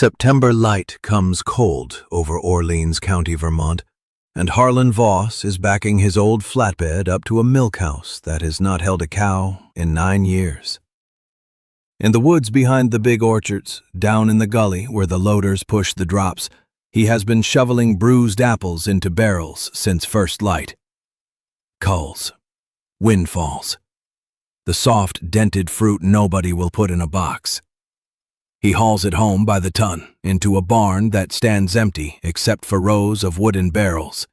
September light comes cold over Orleans County, Vermont, and Harlan Voss is backing his old flatbed up to a milk house that has not held a cow in 9 years. In the woods behind the big orchards, down in the gully where the loaders push the drops, he has been shoveling bruised apples into barrels since first light. Culls. Windfalls. The soft, dented fruit nobody will put in a box. He hauls it home by the ton into a barn that stands empty except for rows of wooden barrels,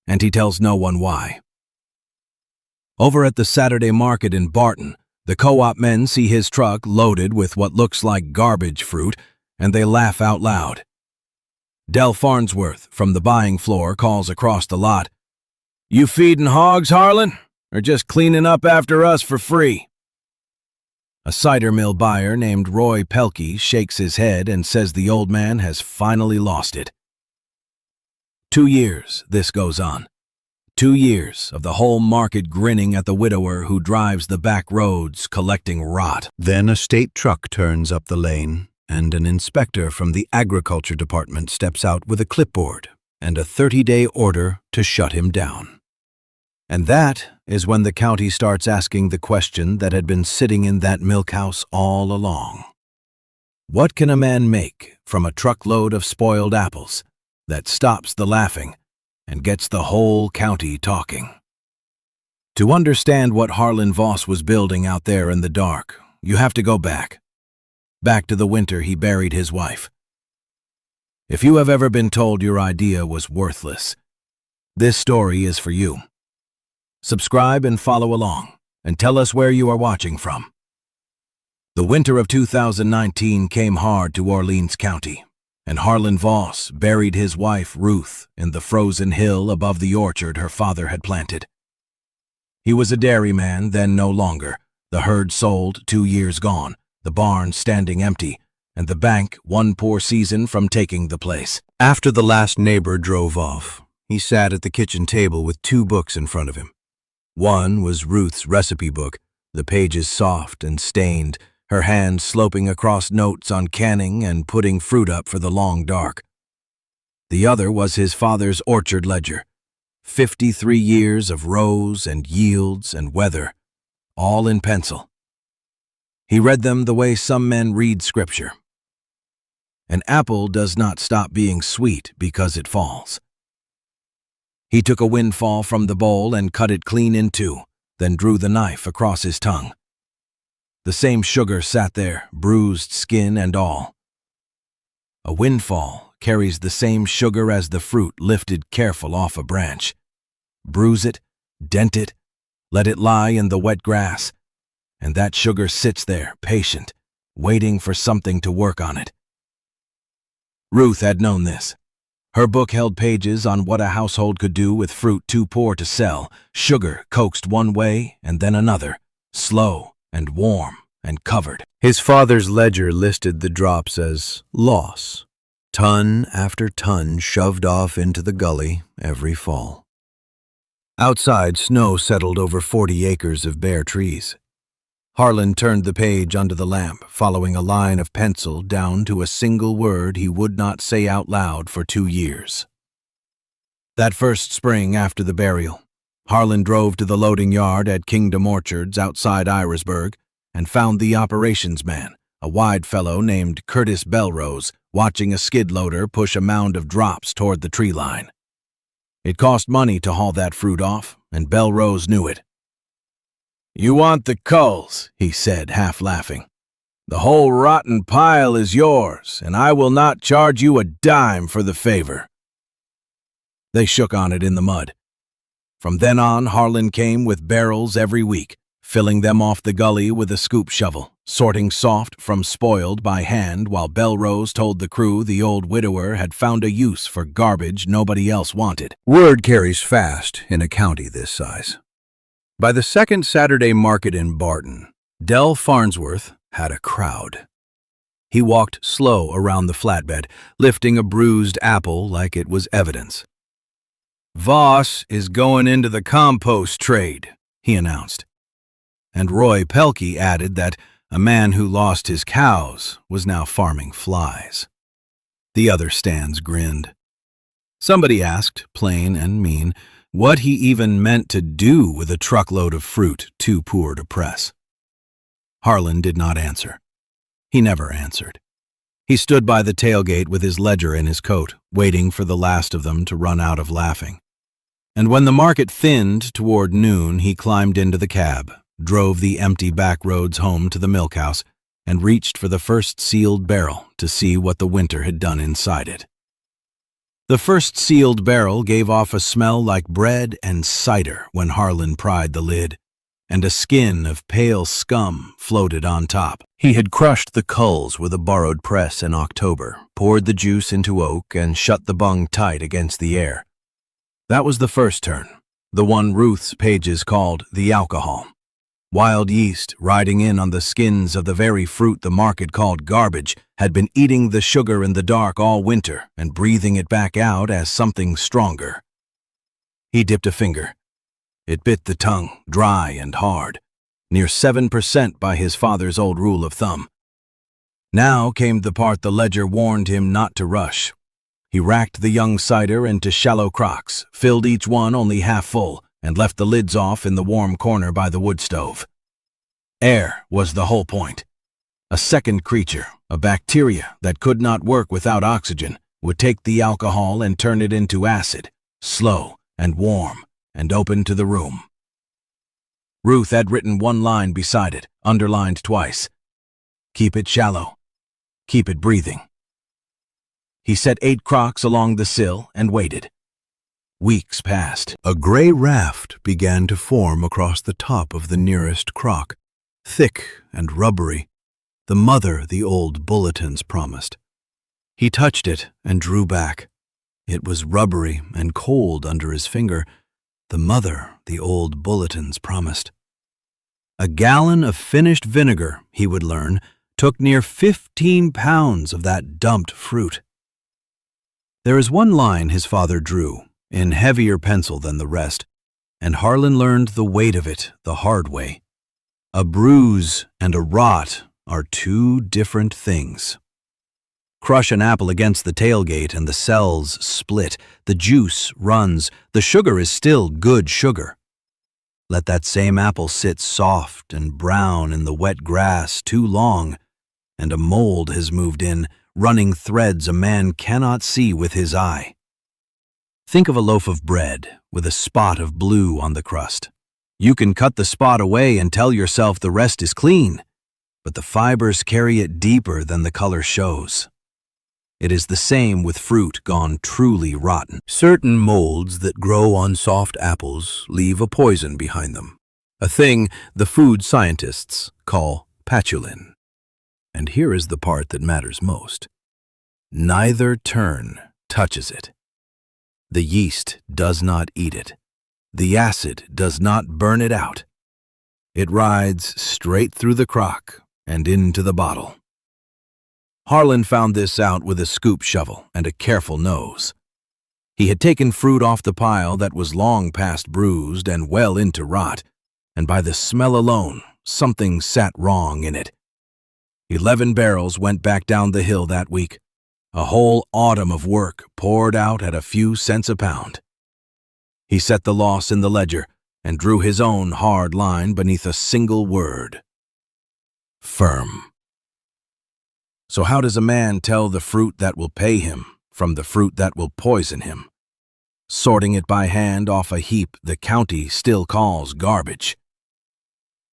and he tells no one why. Over at the Saturday market in Barton, the co-op men see his truck loaded with what looks like garbage fruit, and they laugh out loud. Del Farnsworth from the buying floor calls across the lot, "You feeding hogs, Harlan, or just cleaning up after us for free?" A cider mill buyer named Roy Pelkey shakes his head and says the old man has finally lost it. 2 years this goes on. 2 years of the whole market grinning at the widower who drives the back roads collecting rot. Then a state truck turns up the lane, and an inspector from the agriculture department steps out with a clipboard and a 30-day order to shut him down. And that is when the county starts asking the question that had been sitting in that milk house all along. What can a man make from a truckload of spoiled apples that stops the laughing and gets the whole county talking? To understand what Harlan Voss was building out there in the dark, you have to go back to the winter he buried his wife. If you have ever been told your idea was worthless, this story is for you. Subscribe and follow along, and tell us where you are watching from. The winter of 2019 came hard to Orleans County, and Harlan Voss buried his wife Ruth in the frozen hill above the orchard her father had planted. He was a dairyman, then no longer, the herd sold 2 years gone, the barn standing empty, and the bank 1 poor season from taking the place. After the last neighbor drove off, he sat at the kitchen table with 2 books in front of him. One was Ruth's recipe book, the pages soft and stained, her hand sloping across notes on canning and putting fruit up for the long dark. The other was his father's orchard ledger, 53 years of rows and yields and weather, all in pencil. He read them the way some men read scripture. An apple does not stop being sweet because it falls. He took a windfall from the bowl and cut it clean in 2, then drew the knife across his tongue. The same sugar sat there, bruised skin and all. A windfall carries the same sugar as the fruit lifted careful off a branch. Bruise it, dent it, let it lie in the wet grass, and that sugar sits there, patient, waiting for something to work on it. Ruth had known this. Her book held pages on what a household could do with fruit too poor to sell, sugar coaxed one way and then another, slow and warm and covered. His father's ledger listed the drops as loss, ton after ton shoved off into the gully every fall. Outside, snow settled over 40 acres of bare trees. Harlan turned the page under the lamp, following a line of pencil down to a single word he would not say out loud for 2 years. That first spring after the burial, Harlan drove to the loading yard at Kingdom Orchards outside Irisburg and found the operations man, a wide fellow named Curtis Belrose, watching a skid loader push a mound of drops toward the tree line. It cost money to haul that fruit off, and Belrose knew it. "You want the culls," he said, half laughing. "The whole rotten pile is yours, and I will not charge you a dime for the favor." They shook on it in the mud. From then on, Harlan came with barrels every week, filling them off the gully with a scoop shovel, sorting soft from spoiled by hand while Belrose told the crew the old widower had found a use for garbage nobody else wanted. Word carries fast in a county this size. By the second Saturday market in Barton, Del Farnsworth had a crowd. He walked slow around the flatbed, lifting a bruised apple like it was evidence. "Voss is going into the compost trade," he announced. And Roy Pelkey added that a man who lost his cows was now farming flies. The other stands grinned. Somebody asked, plain and mean, what he even meant to do with a truckload of fruit too poor to press. Harlan did not answer. He never answered. He stood by the tailgate with his ledger in his coat, waiting for the last of them to run out of laughing. And when the market thinned toward noon, he climbed into the cab, drove the empty back roads home to the milk house, and reached for the first sealed barrel to see what the winter had done inside it. The first sealed barrel gave off a smell like bread and cider when Harlan pried the lid, and a skin of pale scum floated on top. He had crushed the culls with a borrowed press in October, poured the juice into oak, and shut the bung tight against the air. That was the first turn, the one Ruth's pages called the alcohol. Wild yeast, riding in on the skins of the very fruit the market called garbage, had been eating the sugar in the dark all winter and breathing it back out as something stronger. He dipped a finger. It bit the tongue, dry and hard, near 7% by his father's old rule of thumb. Now came the part the ledger warned him not to rush. He racked the young cider into shallow crocks, filled each one only half full, and left the lids off in the warm corner by the wood stove. Air was the whole point. A second creature, a bacteria that could not work without oxygen, would take the alcohol and turn it into acid, slow and warm, and open to the room. Ruth had written one line beside it, underlined twice. Keep it shallow. Keep it breathing. He set 8 crocks along the sill and waited. Weeks passed. A gray raft began to form across the top of the nearest crock, thick and rubbery, the mother the old bulletins promised. He touched it and drew back. It was rubbery and cold under his finger, the mother the old bulletins promised. A gallon of finished vinegar, he would learn, took near 15 pounds of that dumped fruit. There is one line his father drew, in heavier pencil than the rest, and Harlan learned the weight of it the hard way. A bruise and a rot are 2 different things. Crush an apple against the tailgate and the cells split, the juice runs, the sugar is still good sugar. Let that same apple sit soft and brown in the wet grass too long, and a mold has moved in, running threads a man cannot see with his eye. Think of a loaf of bread with a spot of blue on the crust. You can cut the spot away and tell yourself the rest is clean, but the fibers carry it deeper than the color shows. It is the same with fruit gone truly rotten. Certain molds that grow on soft apples leave a poison behind them, a thing the food scientists call patulin. And here is the part that matters most. Neither tern touches it. The yeast does not eat it. The acid does not burn it out. It rides straight through the crock and into the bottle. Harlan found this out with a scoop shovel and a careful nose. He had taken fruit off the pile that was long past bruised and well into rot, and by the smell alone, something sat wrong in it. 11 barrels went back down the hill that week. A whole autumn of work poured out at a few cents a pound. He set the loss in the ledger and drew his own hard line beneath a single word. Firm. So how does a man tell the fruit that will pay him from the fruit that will poison him? Sorting it by hand off a heap the county still calls garbage.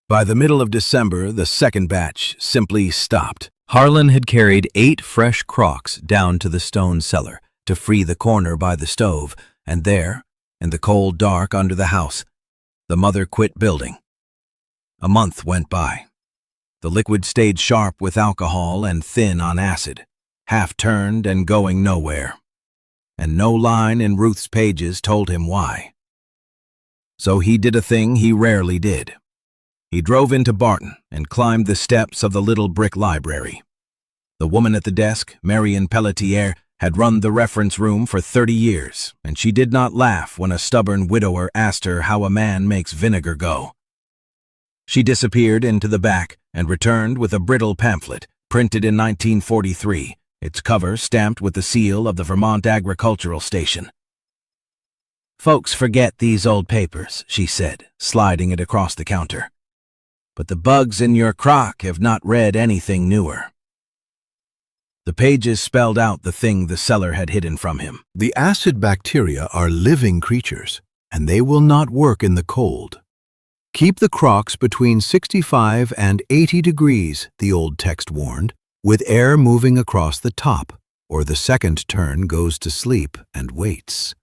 By the middle of December, the second batch simply stopped. Harlan had carried 8 fresh crocks down to the stone cellar to free the corner by the stove, and there, in the cold dark under the house, the mother quit building. A month went by. The liquid stayed sharp with alcohol and thin on acid, half-turned and going nowhere. And no line in Ruth's pages told him why. So he did a thing he rarely did. He drove into Barton and climbed the steps of the little brick library. The woman at the desk, Marion Pelletier, had run the reference room for 30 years, and she did not laugh when a stubborn widower asked her how a man makes vinegar go. She disappeared into the back and returned with a brittle pamphlet, printed in 1943, its cover stamped with the seal of the Vermont Agricultural Station. "Folks forget these old papers," she said, sliding it across the counter. "But the bugs in your crock have not read anything newer." The pages spelled out the thing the seller had hidden from him. The acid bacteria are living creatures, and they will not work in the cold. Keep the crocks between 65 and 80 degrees, the old text warned, with air moving across the top, or the second turn goes to sleep and waits.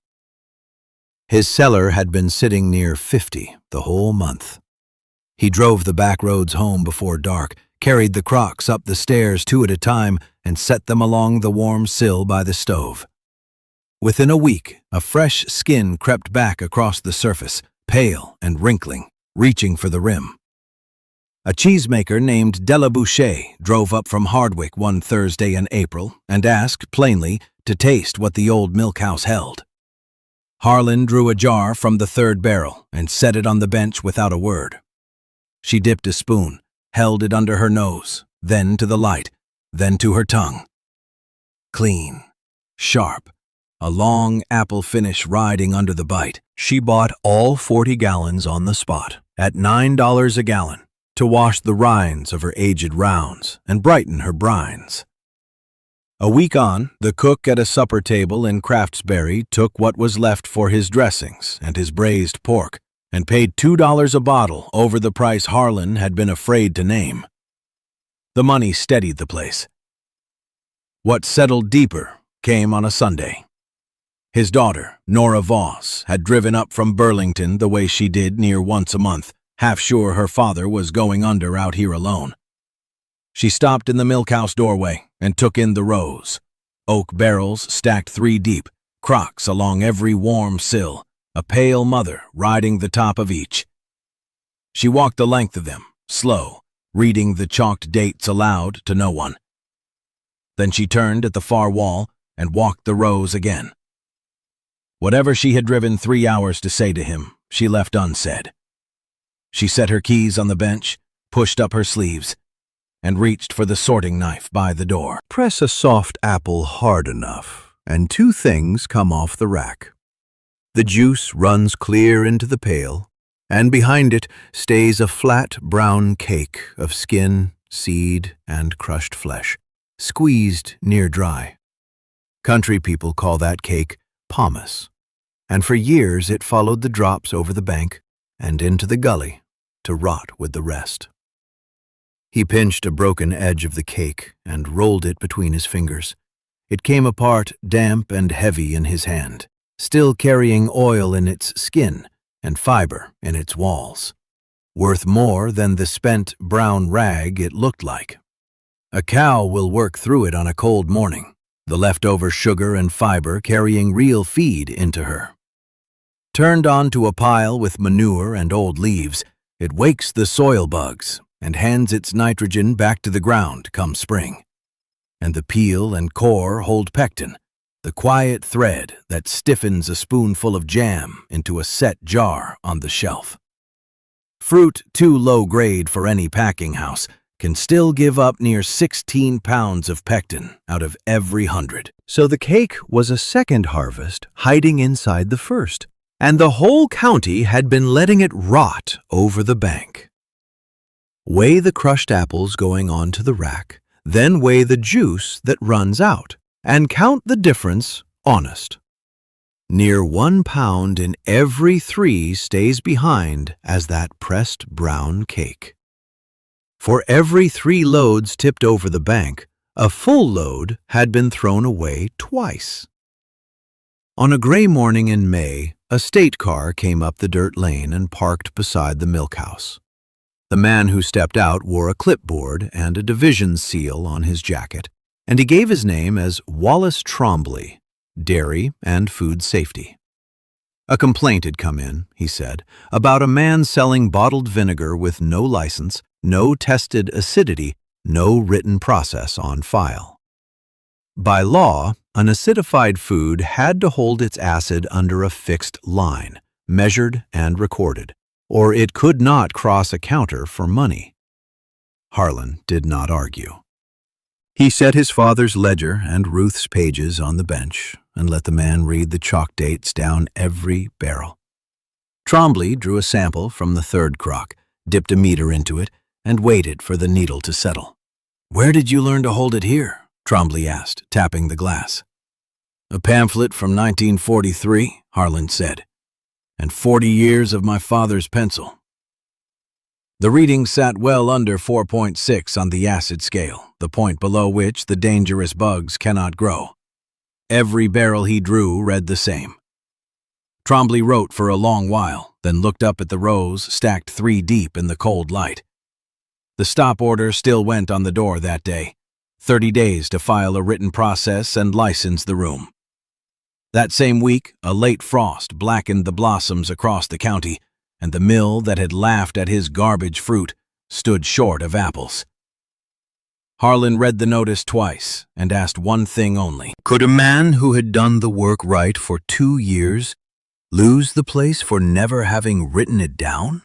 His cellar had been sitting near 50 the whole month. He drove the back roads home before dark, carried the crocks up the stairs 2 at a time, and set them along the warm sill by the stove. Within a week, a fresh skin crept back across the surface, pale and wrinkling, reaching for the rim. A cheesemaker named Delabouche drove up from Hardwick one Thursday in April and asked, plainly, to taste what the old milk house held. Harlan drew a jar from the third barrel and set it on the bench without a word. She dipped a spoon, held it under her nose, then to the light, then to her tongue. Clean, sharp, a long apple finish riding under the bite. She bought all 40 gallons on the spot, at $9 a gallon, to wash the rinds of her aged rounds and brighten her brines. A week on, the cook at a supper table in Craftsbury took what was left for his dressings and his braised pork, and paid $2 a bottle over the price Harlan had been afraid to name. The money steadied the place. What settled deeper came on a Sunday. His daughter, Nora Voss, had driven up from Burlington the way she did near once a month, half sure her father was going under out here alone. She stopped in the milk house doorway and took in the rows. Oak barrels stacked 3 deep, crocks along every warm sill, a pale mother riding the top of each. She walked the length of them, slow, reading the chalked dates aloud to no one. Then she turned at the far wall and walked the rows again. Whatever she had driven 3 hours to say to him, she left unsaid. She set her keys on the bench, pushed up her sleeves, and reached for the sorting knife by the door. Press a soft apple hard enough, and 2 things come off the rack. The juice runs clear into the pail, and behind it stays a flat brown cake of skin, seed, and crushed flesh, squeezed near dry. Country people call that cake pomace, and for years it followed the drops over the bank and into the gully to rot with the rest. He pinched a broken edge of the cake and rolled it between his fingers. It came apart damp and heavy in his hand, still carrying oil in its skin and fiber in its walls, worth more than the spent brown rag it looked like. A cow will work through it on a cold morning, the leftover sugar and fiber carrying real feed into her. Turned onto a pile with manure and old leaves, it wakes the soil bugs and hands its nitrogen back to the ground come spring. And the peel and core hold pectin, the quiet thread that stiffens a spoonful of jam into a set jar on the shelf. Fruit too low grade for any packing house can still give up near 16 pounds of pectin out of every 100. So the cake was a second harvest hiding inside the first, and the whole county had been letting it rot over the bank. Weigh the crushed apples going onto the rack, then weigh the juice that runs out, and count the difference honest. Near 1 pound in every 3 stays behind as that pressed brown cake. For every 3 loads tipped over the bank, a full load had been thrown away twice. On a gray morning in May, a state car came up the dirt lane and parked beside the milk house. The man who stepped out wore a clipboard and a division seal on his jacket, and he gave his name as Wallace Trombley, Dairy and Food Safety. A complaint had come in, he said, about a man selling bottled vinegar with no license, no tested acidity, no written process on file. By law, an acidified food had to hold its acid under a fixed line, measured and recorded, or it could not cross a counter for money. Harlan did not argue. He set his father's ledger and Ruth's pages on the bench and let the man read the chalk dates down every barrel. Trombley drew a sample from the third crock, dipped a meter into it, and waited for the needle to settle. "Where did you learn to hold it here?" Trombley asked, tapping the glass. "A pamphlet from 1943, Harlan said, "and 40 years of my father's pencil." The reading sat well under 4.6 on the acid scale, the point below which the dangerous bugs cannot grow. Every barrel he drew read the same. Trombley wrote for a long while, then looked up at the rows stacked 3 deep in the cold light. The stop order still went on the door that day, 30 days to file a written process and license the room. That same week, a late frost blackened the blossoms across the county, and the mill that had laughed at his garbage fruit stood short of apples. Harlan read the notice twice and asked one thing only. Could a man who had done the work right for 2 years lose the place for never having written it down?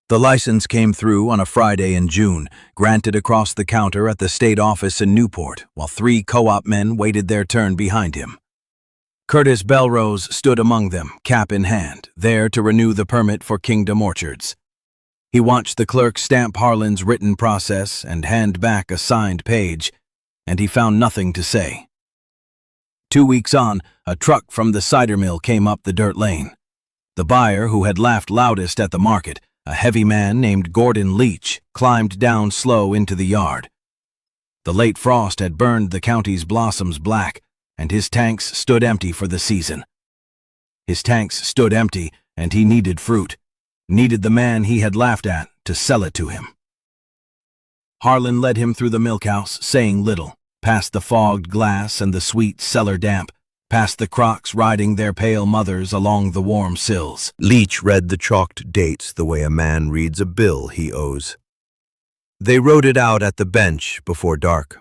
The license came through on a Friday in June, granted across the counter at the state office in Newport, while 3 co-op men waited their turn behind him. Curtis Belrose stood among them, cap in hand, there to renew the permit for Kingdom Orchards. He watched the clerk stamp Harlan's written process and hand back a signed page, and he found nothing to say. 2 weeks on, a truck from the cider mill came up the dirt lane. The buyer, who had laughed loudest at the market, a heavy man named Gordon Leach, climbed down slow into the yard. The late frost had burned the county's blossoms black, and his tanks stood empty for the season. His tanks stood empty, and he needed fruit, needed the man he had laughed at to sell it to him. Harlan led him through the milkhouse, saying little, past the fogged glass and the sweet cellar damp, past the crocks riding their pale mothers along the warm sills. Leach read the chalked dates the way a man reads a bill he owes. They wrote it out at the bench before dark.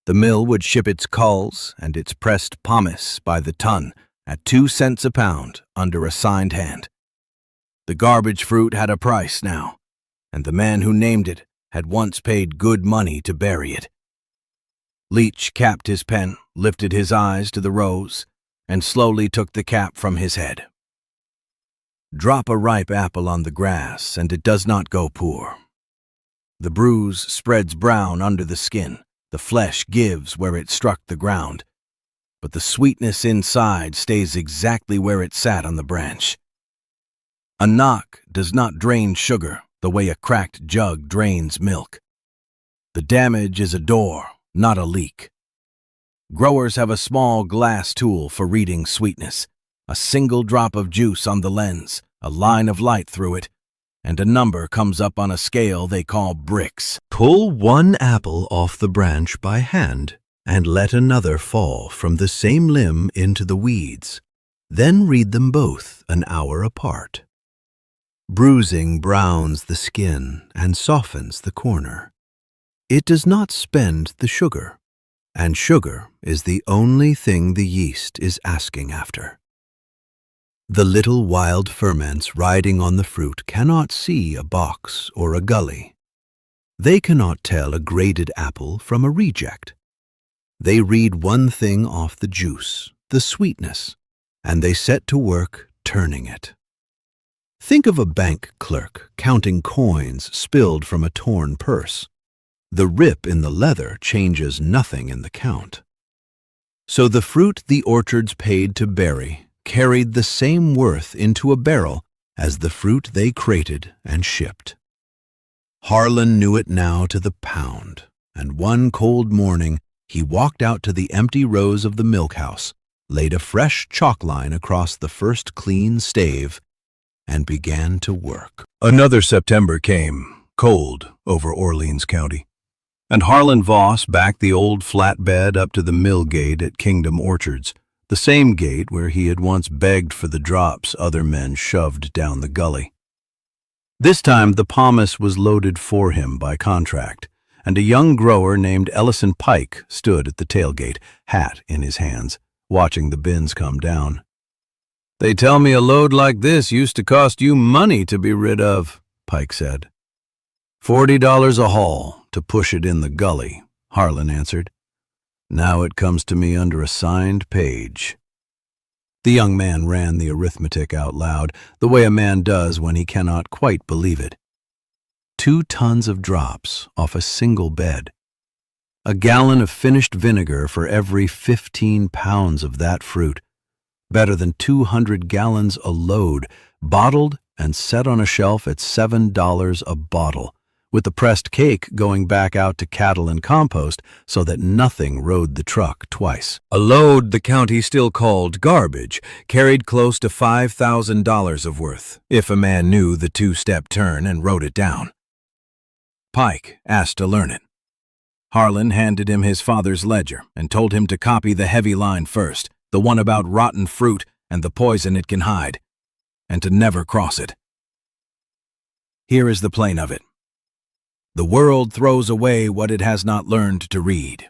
The mill would ship its culls and its pressed pomace by the ton at 2 cents a pound under a signed hand. The garbage fruit had a price now, and the man who named it had once paid good money to bury it. Leach capped his pen, lifted his eyes to the rows, and slowly took the cap from his head. Drop a ripe apple on the grass, and it does not go poor. The bruise spreads brown under the skin, the flesh gives where it struck the ground, but the sweetness inside stays exactly where it sat on the branch. A knock does not drain sugar the way a cracked jug drains milk. The damage is a door, not a leak. Growers have a small glass tool for reading sweetness, a single drop of juice on the lens, a line of light through it, and a number comes up on a scale they call bricks. Pull 1 apple off the branch by hand and let another fall from the same limb into the weeds. Then read them both an hour apart. Bruising browns the skin and softens the corner. It does not spend the sugar, and sugar is the only thing the yeast is asking after. The little wild ferments riding on the fruit cannot see a box or a gully. They cannot tell a graded apple from a reject. They read one thing off the juice, the sweetness, and they set to work turning it. Think of a bank clerk counting coins spilled from a torn purse. The rip in the leather changes nothing in the count. So the fruit the orchards paid to bury carried the same worth into a barrel as the fruit they crated and shipped. Harlan knew it now to the pound, and one cold morning he walked out to the empty rows of the milkhouse, laid a fresh chalk line across the first clean stave, and began to work. Another September came, cold over Orleans County, and Harlan Voss backed the old flatbed up to the mill gate at Kingdom Orchards, the same gate where he had once begged for the drops other men shoved down the gully. This time the pomace was loaded for him by contract, and a young grower named Ellison Pike stood at the tailgate, hat in his hands, watching the bins come down. "They tell me a load like this used to cost you money to be rid of," Pike said. $40 a haul to push it in the gully, Harlan answered. Now it comes to me under a signed page. The young man ran the arithmetic out loud, the way a man does when he cannot quite believe it. 2 tons of drops off a single bed. A gallon of finished vinegar for every 15 pounds of that fruit. Better than 200 gallons a load, bottled and set on a shelf at $7 a bottle, with the pressed cake going back out to cattle and compost so that nothing rode the truck twice. A load the county still called garbage carried close to $5,000 of worth, if a man knew the 2-step turn and wrote it down. Pike asked to learn it. Harlan handed him his father's ledger and told him to copy the heavy line first, the one about rotten fruit and the poison it can hide, and to never cross it. Here is the plain of it. The world throws away what it has not learned to read,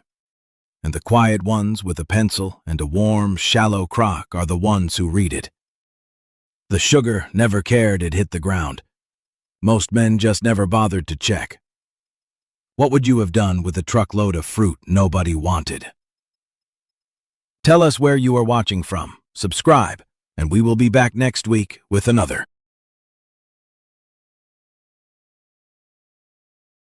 and the quiet ones with a pencil and a warm, shallow crock are the ones who read it. The sugar never cared it hit the ground. Most men just never bothered to check. What would you have done with a truckload of fruit nobody wanted? Tell us where you are watching from, subscribe, and we will be back next week with another.